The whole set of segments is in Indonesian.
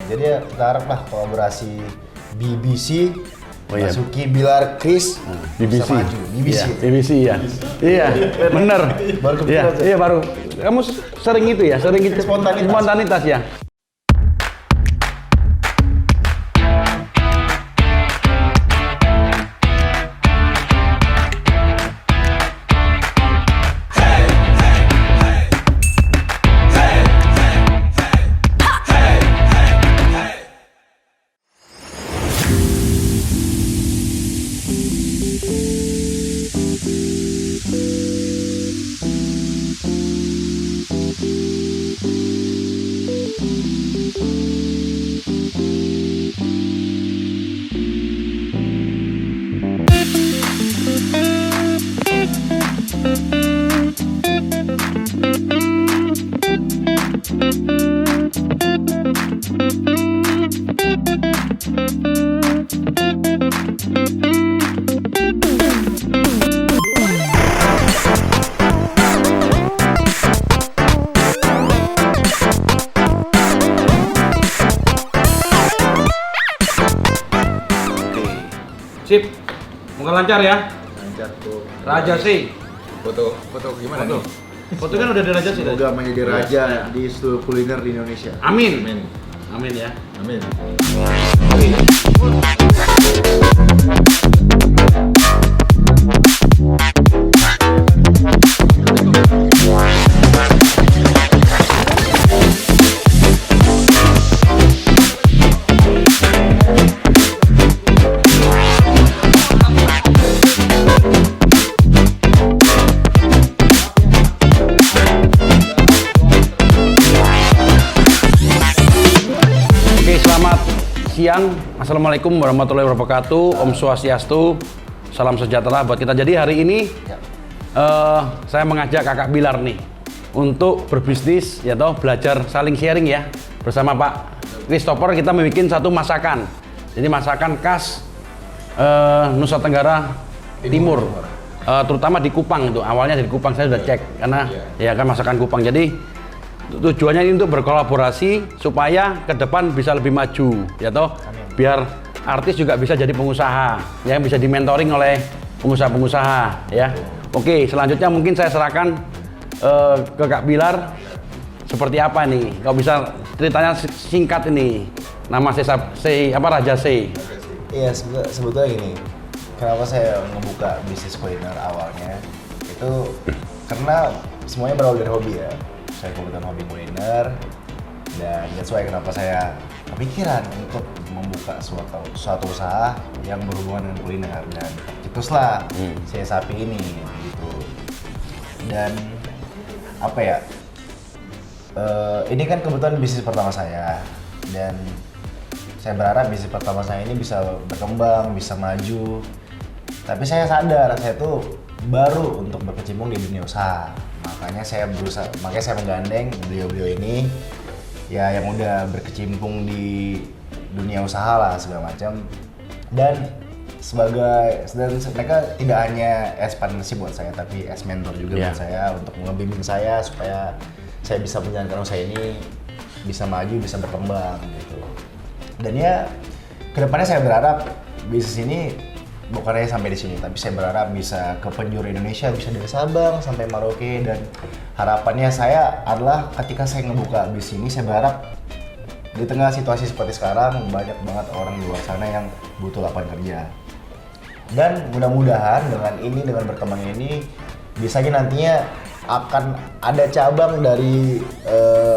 Jadi ya kita harap lah kolaborasi BBC, Basuki, Bilar, Chris, BBC. bisa maju. BBC. Iya, BBC ya. Iya, bener. Baru kepikiran, Iya, baru. Kamu sering itu ya, sering itu spontanitas ya. Sip, moga lancar ya. Lancar tuh. Raja sih. Foto gimana nih? Foto kan udah di Raja sih. Semoga menjadi raja di seluruh kuliner di Indonesia. Amin. Amin. Amin ya. Amin. Oke, selamat siang. Assalamualaikum warahmatullahi wabarakatuh. Om Swastiastu. Salam sejahtera buat kita. Jadi hari ini saya mengajak Kakak Bilar nih untuk berbisnis, ya toh, belajar saling sharing ya bersama Pak Christopher. Kita membuat satu masakan. Jadi masakan khas Nusa Tenggara Timur. Terutama di Kupang itu. Awalnya dari Kupang saya sudah cek karena ya kan masakan Kupang. Jadi tujuannya ini untuk berkolaborasi supaya ke depan bisa lebih maju, ya toh. Biar artis juga bisa jadi pengusaha, yang bisa dimentoring oleh pengusaha-pengusaha, ya. Oke, selanjutnya mungkin saya serahkan ke Kak Bilar seperti apa nih. Kalau bisa ceritanya singkat ini. Nama Raja C. Iya, sebetulnya gini. Kenapa saya ngebuka bisnis kuliner awalnya? Itu karena semuanya berawal dari hobi ya. Saya kebetulan hobi kuliner, dan that's why kenapa saya kepikiran untuk membuka suatu usaha yang berhubungan dengan kuliner, dan cetuslah saya sapi ini gitu. Dan apa ya, ini kan kebetulan bisnis pertama saya, dan saya berharap bisnis pertama saya ini bisa berkembang, bisa maju. Tapi saya sadar saya tuh baru untuk berkecimpung di dunia usaha. Makanya saya menggandeng beliau-beliau ini ya yang udah berkecimpung di dunia usaha lah segala macam. Dan mereka tidak hanya as partnership buat saya, tapi as mentor juga buat saya, untuk ngebimbing saya supaya saya bisa menjalankan usaha ini bisa maju, bisa berkembang gitu. Dan ya kedepannya saya berharap bisnis ini bukan hanya sampai di sini, tapi saya berharap bisa ke penjuru Indonesia, bisa dari Sabang sampai Merauke. Dan harapannya saya adalah ketika saya ngebuka bisnis ini, saya berharap di tengah situasi seperti sekarang banyak banget orang di luar sana yang butuh lapangan kerja. Dan mudah-mudahan dengan berkembang ini, bisa nantinya akan ada cabang dari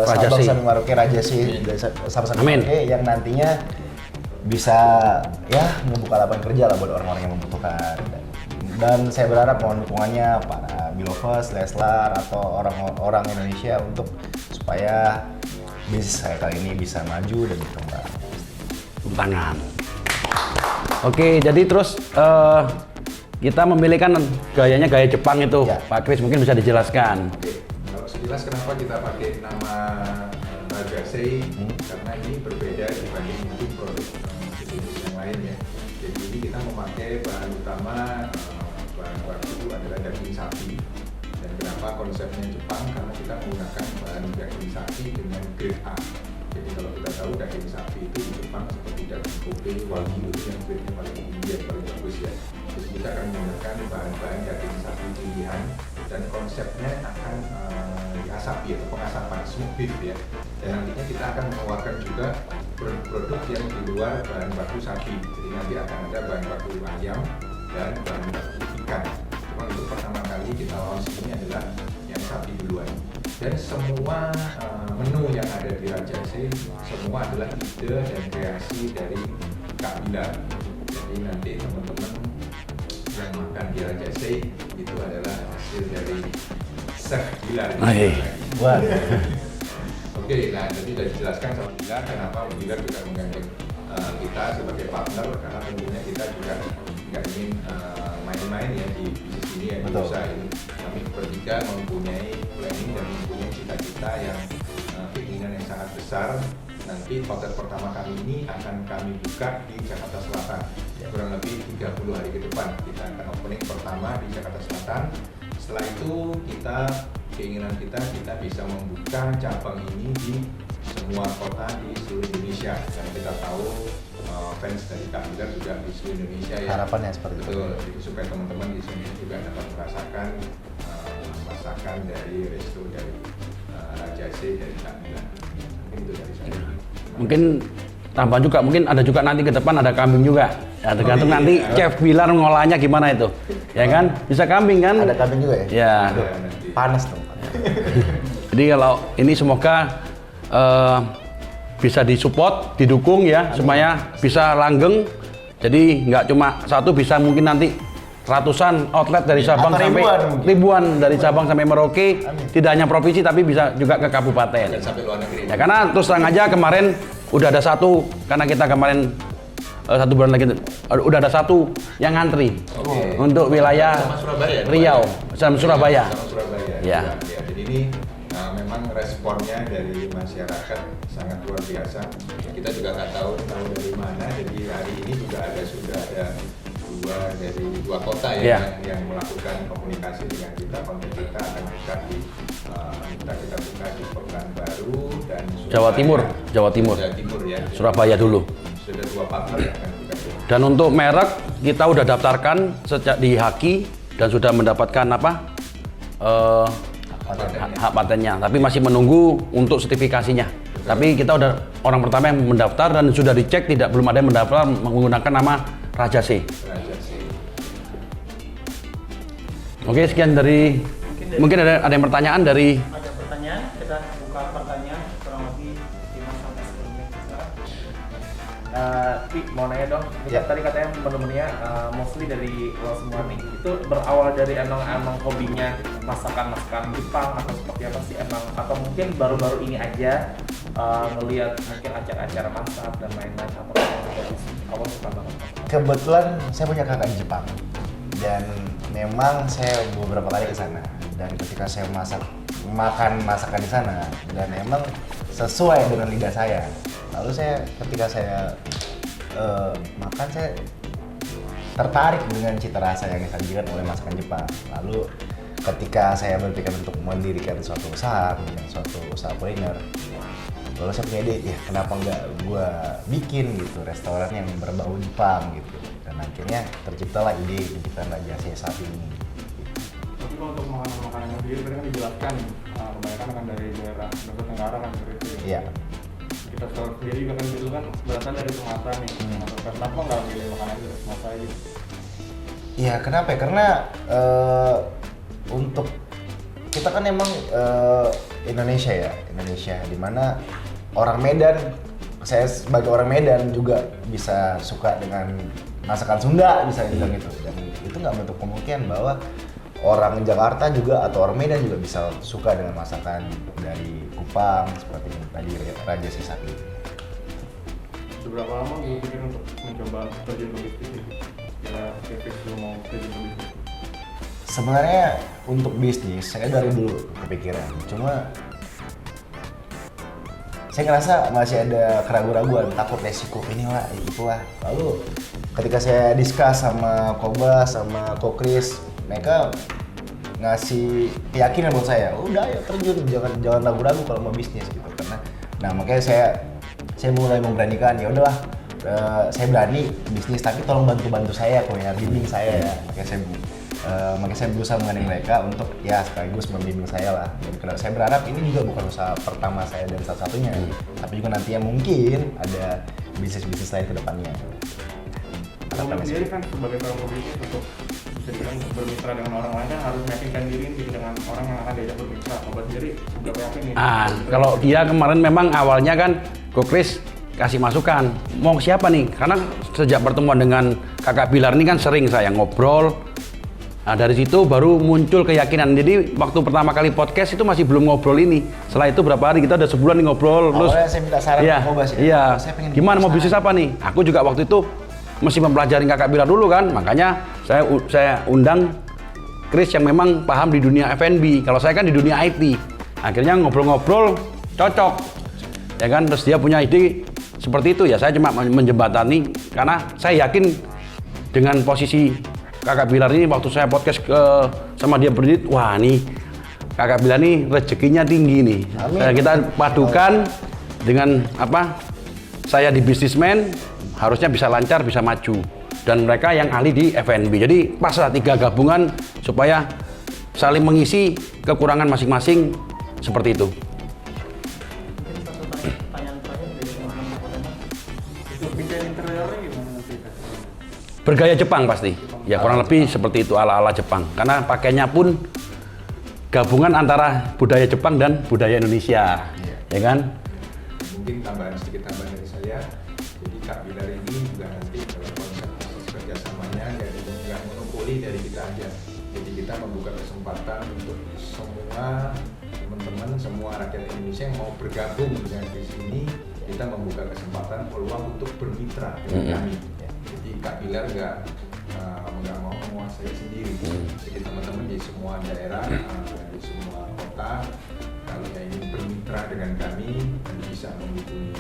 Sabang sampai Merauke, Raja C, Sabang sampai Merauke, yang nantinya bisa ya membuka lapangan kerja lah buat orang-orang yang membutuhkan. Dan saya berharap mohon dukungannya para Bilovers, Leslar, atau orang-orang Indonesia untuk supaya bisnis saya kali ini bisa maju dan berkembang. Tepuk tangan. Oke, jadi terus kita memilih kan gayanya gaya Jepang itu, ya. Pak Chris mungkin bisa dijelaskan. Oke, kalau sekilas kenapa kita pakai nama Raja C? Karena ini berbeda dibanding mungkin produk bisnis yang lain ya. Jadi ini kita memakai bahan utama, bahan baku adalah daging sapi. Dan kenapa konsepnya Jepang? Karena kita menggunakan bahan daging sapi dengan grade A. Jadi kalau kita tahu daging sapi itu di Jepang seperti daging Kobe, Wagyu itu yang grade-nya paling tinggi, yang paling bagus ya. Terus kita akan menggunakan bahan-bahan daging sapi pilihan dan konsepnya akan diasapi atau pengasapan smoked beef ya. Dan nantinya kita akan mengeluarkan juga produk-produk yang di luar bahan baku sapi. Jadi nanti akan ada bahan baku ayam dan bahan baku ikan. Cuma untuk pertama kali kita launch ini adalah yang sapi duluan. Dan semua menu yang ada di Rajase semua adalah ide dan kreasi dari Kak Bila. Jadi nanti teman-teman yang makan di Rajase itu adalah hasil dari Chef Bila. Wah. Oke, nah jadi sudah dijelaskan sama Bila kenapa Bila juga menggandeng kita sebagai partner, karena tentunya kita juga nggak ingin main-main ya di bisnis ini ya, di Betul. usaha ini. Kami bertiga mempunyai planning dan mempunyai cita-cita yang keinginan yang sangat besar. Nanti hotel pertama kami ini akan kami buka di Jakarta Selatan, kurang lebih 30 hari ke depan. Kita akan opening pertama di Jakarta Selatan. Setelah itu keinginan kita bisa membuka cabang ini di semua kota di seluruh Indonesia. Dan kita tahu fans dari Kak Bilar juga di seluruh Indonesia ya. Harapannya seperti itu. Betul, jadi supaya teman-teman di sini juga dapat merasakan masakan dari resto dari Rajase dari Kak Bilar. Mungkin itu dari saya. Mungkin tambah juga, mungkin ada juga nanti ke depan ada kambing juga. Ya, tergantung nanti Chef Bilar ngolahnya gimana itu. Ya kan? Bisa kambing kan? Ada kambing juga ya? Ya. Ada nanti. Panas dong. Jadi kalau ini semoga bisa disupport, didukung ya, supaya bisa langgeng. Jadi nggak cuma satu, bisa mungkin nanti ratusan outlet dari Sabang Atau sampai ribuan dari Sabang sampai Merauke. Amin. Tidak hanya provinsi tapi bisa juga ke kabupaten. Dan sampai luar negeri. Ya karena terus terang aja kemarin udah ada satu, karena kita kemarin 1 bulan lagi udah ada satu yang ngantri Oke. untuk wilayah Sama Surabaya, Riau, sama Surabaya. Sama Surabaya. Ya. Ya, jadi ini memang responnya dari masyarakat sangat luar biasa. Kita juga nggak tahu dari mana. Jadi hari ini juga sudah ada dua kota Ya. yang melakukan komunikasi dengan kita. Konten kita akan buka kita buka di Pekanbaru dan Surabaya. Jawa Timur. Jawa Timur ya. Surabaya dulu. Sudah 2 partner yang akan buka. Dan untuk merek kita udah daftarkan sejak di Haki dan sudah mendapatkan hak patennya. Tapi masih menunggu untuk sertifikasinya. Tapi kita udah orang pertama yang mendaftar dan sudah dicek belum ada yang mendaftar menggunakan nama Rajase. Rajase. Oke, sekian dari mungkin ada yang pertanyaan dari Ada pertanyaan, kita buka pertanyaan kurang lebih 5 sampai 10 menit. Pi, mau nanya dong, ini Ya. kan tadi katanya menu-menunya mostly dari lo semua nih. Itu berawal dari emang hobinya masakan Jepang atau seperti apa sih emang, atau mungkin baru-baru ini aja ngelihat mungkin acara-acara masak dan lain-lain, atau dari awal suka banget? Kebetulan saya punya kakak di Jepang dan memang saya beberapa kali ke sana, dan ketika saya makan masakan di sana dan emang sesuai dengan lidah saya. Lalu ketika saya makan, saya tertarik dengan cita rasa yang disajikan oleh masakan Jepang. Lalu ketika saya berpikir untuk mendirikan suatu usaha kuliner, lalu saya punya ide, ya kenapa nggak gue bikin gitu restoran yang berbau Jepang gitu. Dan akhirnya terciptalah ide penciptaan Rajase saat ini. Tapi kalau untuk makanan yang sendiri tadi kan dijelaskan kebanyakan akan dari daerah Nusa Tenggara kan seperti itu ya. Iya. Kita sendiri juga kan dulu kan berasal dari Sumatera nih. Kenapa nggak pilih makanan dari Sumatera aja? Iya, kenapa ya? Karena untuk kita kan emang Indonesia ya, dimana orang Medan, saya sebagai orang Medan juga bisa suka dengan masakan Sunda, bisa bilang gitu. Dan itu nggak menutup kemungkinan bahwa orang Jakarta juga atau orang Medan juga bisa suka dengan masakan dari Kupang seperti yang tadi Rajase sapi. Berapa lama gue pikir untuk mencoba terjun ke bisnis ini? Ya, fix lu mau terjun ke bisnis. Sebenarnya untuk bisnis saya dari dulu kepikiran, cuma saya ngerasa masih ada keraguan-raguan, takut resiko inilah itulah. Lalu ketika saya discuss sama Koba sama Kokris, mereka ngasih keyakinan buat saya, udah ya terjun, jangan ragu-ragu kalau mau bisnis gitu. Karena Nah makanya saya mulai memberanikan, ya udahlah, saya berani bisnis tapi tolong bantu saya kok ya, bimbing saya ya. Makanya saya berusaha menggandeng mereka untuk ya sekaligus membimbing saya lah. Dan saya berharap ini juga bukan usaha pertama saya dan satu-satunya, tapi juga nantinya mungkin ada bisnis-bisnis lain ke depannya. Kalau sendiri kan sebagai seorang pebisnis untuk bisa dibilang untuk bermitra dengan orang lain kan harus meyakinkan diri dengan orang yang akan diajak bermitra. Kalau sendiri berapa yakin nih? Kalau dia kemarin memang awalnya kan Ko Kris kasih masukan, mau siapa nih? Karena sejak pertemuan dengan Kakak Bilar ini kan sering saya ngobrol. Nah dari situ baru muncul keyakinan. Jadi waktu pertama kali podcast itu masih belum ngobrol ini. Setelah itu berapa hari kita udah sebulan nih ngobrol. Terus awalnya saya minta saran iya, Kobas ya. iya. Saya pengen Gimana mau bisnis bisnis apa nih? Aku juga waktu itu mesti mempelajari Kakak Bilar dulu kan. Makanya saya undang Kris yang memang paham di dunia F&B. Kalau saya kan di dunia IT. Akhirnya ngobrol-ngobrol cocok. Ya kan, terus dia punya ide seperti itu ya. Saya cuma menjembatani karena saya yakin dengan posisi Kakak Bilar ini waktu saya podcast sama dia berdiri, wah nih Kakak Bilar ini rezekinya tinggi nih. Kita padukan dengan apa? Saya di bisnismen harusnya bisa lancar, bisa maju. Dan mereka yang ahli di F&B. Jadi pas lah 3 gabungan supaya saling mengisi kekurangan masing-masing seperti itu. Mungkin satu pertanyaan terakhir dari teman-teman pertama. Untuk desain interiornya gimana nanti? Bergaya Jepang pasti. Ya kurang lebih seperti itu ala-ala Jepang. Karena pakainya pun gabungan antara budaya Jepang dan budaya Indonesia. Ya kan? Mungkin sedikit tambahan dari saya. Jadi Kak Bilar ini juga nanti dalam konsep kerjasamanya nggak monopoli dari kita aja. Jadi kita membuka kesempatan untuk semua teman-teman, semua rakyat Indonesia yang mau bergabung dengan di sini, kita membuka kesempatan peluang untuk bermitra dengan kami. Jadi Kak Bilar nggak mau menguasai sendiri. Jadi teman-teman di semua daerah, di semua kota, kalau yang ingin bermitra dengan kami, bisa menghubungi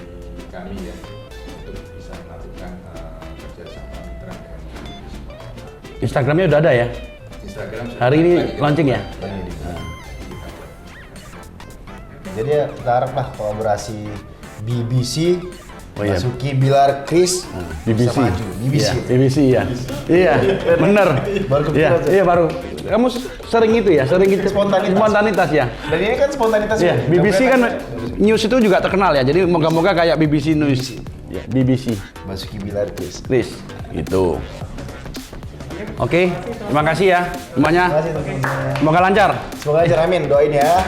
kami ya untuk bisa melakukan kerjasama mitra dengan kami di semua kota. Instagramnya udah ada ya? Instagram Hari ini lagi kita launching ya? buat. Lagi kita buat. Jadi ya, kita haraplah kolaborasi BBC, Oh iya. Basuki Bilar Kris BBC. bisa maju. BBC. Iya, BBC ya. Iya, bener. Baru kepikiran Iya, tuh. iya baru. Kamu sering itu ya, sering gitu. Spontanitas. Ya. Dan ini kan spontanitas. Iya, juga. BBC Nggak kan boleh news itu juga terkenal ya. Jadi moga-moga kayak BBC News. Ya, BBC. Basuki Bilar Kris. Kris, gitu. Oke, terima kasih ya semuanya. Terima kasih teman-teman. Semoga lancar. Semoga aja, amin. Doain ya.